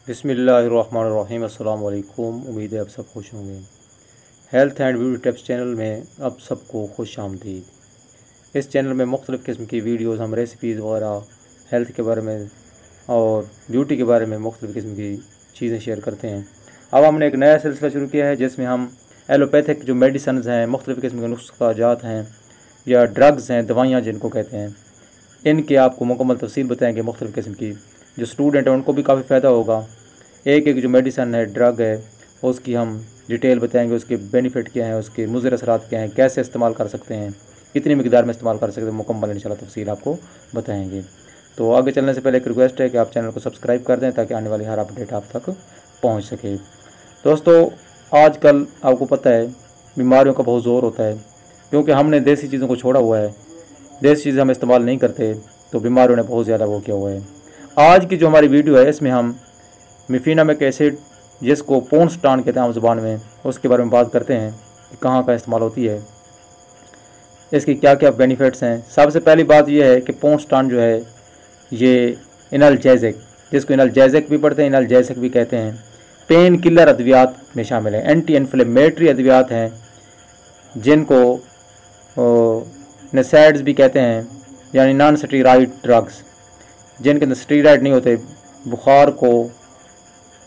बिस्मिल्लाहिर्रहमानिर्रहीम। अस्सलाम वालेकुम। उम्मीद है आप सब खुश होंगे। Health and beauty tips channel में आप सबको खुश आमदीद। इस चैनल में मुख्तलिफ़ किस्म की वीडियोस हम रेसिपीज़ वगैरह हेल्थ के बारे में और ब्यूटी के बारे में मुख्तलिफ़ किस्म की चीज़ें शेयर करते हैं। अब हमने एक नया सिलसिला शुरू किया है जिसमें हम एलोपैथिक जो मेडिसन्स हैं, मुख्तलिफ़ किस्म के नुस्खा जात हैं या ड्रग्स हैं, दवाइयाँ जिनको कहते हैं, इनके आपको मुकम्मल तफसील बताएंगे। मुख्तलिफ़ किस्म की जो स्टूडेंट हैं उनको भी काफ़ी फ़ायदा होगा। एक एक जो मेडिसन है, ड्रग है, उसकी हम डिटेल बताएंगे, उसके बेनिफिट क्या हैं, उसके मुज़र असरात क्या हैं, कैसे इस्तेमाल कर सकते हैं, कितनी मिकदार में इस्तेमाल कर सकते हैं, मुकम्मल इंशाल्लाह तफसील आपको बताएंगे। तो आगे चलने से पहले एक रिक्वेस्ट है कि आप चैनल को सब्सक्राइब कर दें ताकि आने वाली हर अपडेट आप तक पहुँच सके। दोस्तों, आजकल आपको पता है बीमारियों का बहुत ज़ोर होता है क्योंकि हमने देसी चीज़ों को छोड़ा हुआ है। देसी चीज़ें हम इस्तेमाल नहीं करते तो बीमारियों ने बहुत ज़्यादा वो किया हुआ है। आज की जो हमारी वीडियो है इसमें हम मिफिनामिक एसिड, जिसको पोर्नस्टान कहते हैं आम ज़ुबान में, उसके बारे में बात करते हैं कि कहाँ का इस्तेमाल होती है, इसकी क्या क्या बेनिफिट्स हैं। सबसे पहली बात यह है कि पोर्नस्टान जो है ये एनाल्जेसिक, जिसको एनाल्जेसिक भी पढ़ते हैं, एनाल्जेसिक भी कहते हैं, पेन किलर अद्वियात में शामिल है। एंटी इन्फ्लेमेटरी अद्वियात हैं जिनको नेसाइड्स भी कहते हैं, यानी नॉन स्टेरॉइड ड्रग्स, जिनके अंदर स्टेरॉइड नहीं होते, बुखार को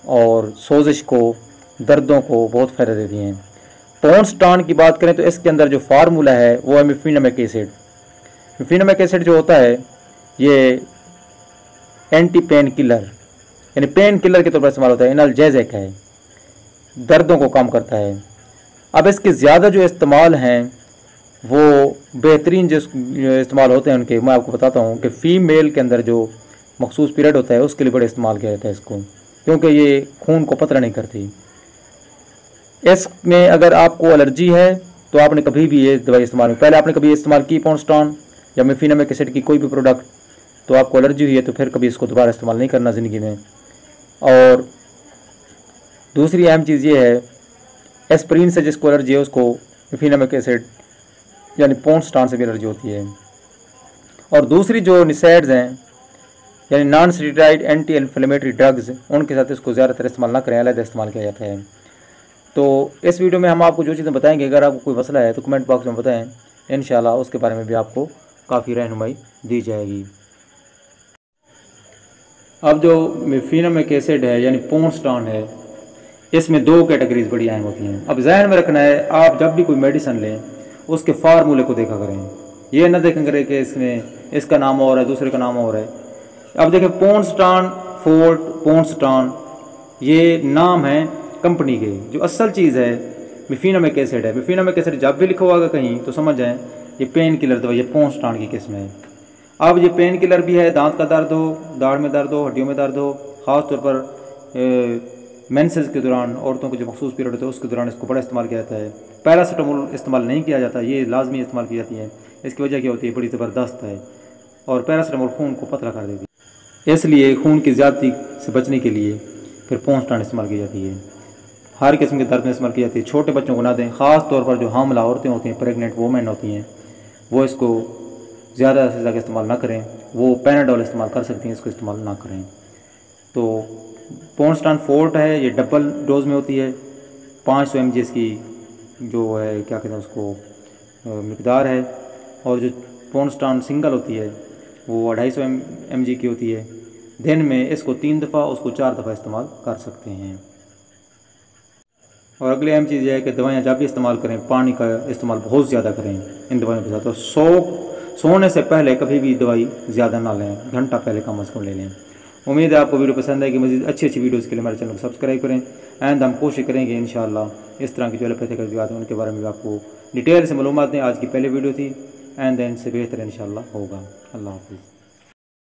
और सोजिश को, दर्दों को बहुत फ़ायदा देती हैं। पोर्नस्टान की बात करें तो इसके अंदर जो फार्मूला है वो है मिफिनामिक एसिड। मिफिनामिक एसिड जो होता है ये एंटी पेन किलर, यानी पेन किलर के तौर पर इस्तेमाल होता है, एनाल्जेसिक है, दर्दों को कम करता है। अब इसके ज़्यादा जो इस्तेमाल हैं वो बेहतरीन जो इस्तेमाल होते हैं उनके मैं आपको बताता हूँ कि फ़ीमेल के अंदर जो मखसूस पीरियड होता है उसके लिए बड़े इस्तेमाल किया जाता है इसको, क्योंकि ये खून को पतला नहीं करती। इसमें अगर आपको एलर्जी है तो आपने कभी भी ये दवाई इस्तेमाल, पहले आपने कभी इस्तेमाल की पोर्नस्टान या मिफिनामिक एसिड की कोई भी प्रोडक्ट, तो आपको एलर्जी हुई है तो फिर कभी इसको दोबारा इस्तेमाल नहीं करना ज़िंदगी में। और दूसरी अहम चीज़ ये है, एस्प्रिन से जिसको एलर्जी है उसको मिफिनामिक एसिड यानी पोर्नस्टान से भी एलर्जी होती है। और दूसरी जो निसैड्स हैं यानी non steroid anti inflammatory drugs, उनके साथ इसको ज़्यादातर इस्तेमाल ना करें, अलग इस्तेमाल किया जाता है। तो इस वीडियो में हम आपको जो चीज़ें बताएंगे, अगर आपको कोई मसला है तो कमेंट बॉक्स में बताएं, इंशाल्लाह उसके बारे में भी आपको काफ़ी रहनुमाई दी जाएगी। अब जो मिफिनामिक एसिड है यानी पोर्नस्टान है, इसमें दो कैटेगरीज बड़ी अहम होती हैं। अब जहन में रखना है, आप जब भी कोई मेडिसन लें उसके फार्मूले को देखा करें, ये ना देखें करें कि इसमें इसका नाम और है, दूसरे का और है। अब देखें पोर्नस्टान, फोर्ट, पोर्नस्टान, ये नाम है कंपनी के। जो असल चीज़ है मिफिनामिक एसिड है। मिफिनामिक एसिड जब भी लिखा होगा कहीं तो समझ जाएं ये पेन किलर दवाई, ये पोर्नस्टान की किस्म है। अब ये पेन किलर भी है, दांत का दर्द हो, दाढ़ में दर्द हो, हड्डियों में दर्द हो, ख़ास तौर पर मेंसेस के दौरान, औरतों के जो मखसूस पीरियड होता है उसके दौरान इसको बड़ा इस्तेमाल किया जाता है। पैरासीटामोल इस्तेमाल नहीं किया जाता, ये लाजमी इस्तेमाल की जाती है। इसकी वजह क्या होती है, बड़ी ज़बरदस्त है, और पैरासीटामोल खून को पतला कर देती है, इसलिए खून की ज़्यादती से बचने के लिए फिर पोर्नस्टान इस्तेमाल की जाती है। हर किस्म के दर्द में इस्तेमाल की जाती है। छोटे बच्चों को ना दें, ख़ास तौर पर जो हामला औरतें होती हैं, प्रेगनेंट वोमेन होती हैं, वो इसको ज़्यादा से ज़्यादा इस्तेमाल ना करें। वो पैनाडोल इस्तेमाल कर सकती हैं, इसको इस्तेमाल ना करें। तो पोर्नस्टान फोर्ट है, ये डबल डोज में होती है। 500 mg इसकी जो है क्या कहते हैं उसको मिकदार है, और जो पोर्नस्टान सिंगल होती है वो 250 mg की होती है। दिन में इसको 3 दफ़ा, उसको 4 दफ़ा इस्तेमाल कर सकते हैं। और अगली अहम चीज़ यह है कि दवाइयाँ जब भी इस्तेमाल करें पानी का इस्तेमाल बहुत ज़्यादा करें इन दवाइयों के साथ। तो सोने से पहले कभी भी दवाई ज़्यादा ना लें, घंटा पहले कम अज़ कम ले लें। उम्मीद है आपको वीडियो पसंद आएगी। मज़ीद अच्छी अच्छी वीडियोज़ के लिए हमारे चैनल को सब्सक्राइब करें, एंड हम कोशिश करेंगे इंशाअल्लाह इस तरह की जो एलोपैथिक अद्वियात हैं उनके बारे में भी आपको डिटेल से मालूमात दें। आज की पहली वीडियो थी, एंड देन से बेहतर इंशाअल्लाह होगा। अल्लाह हाफ़िज़।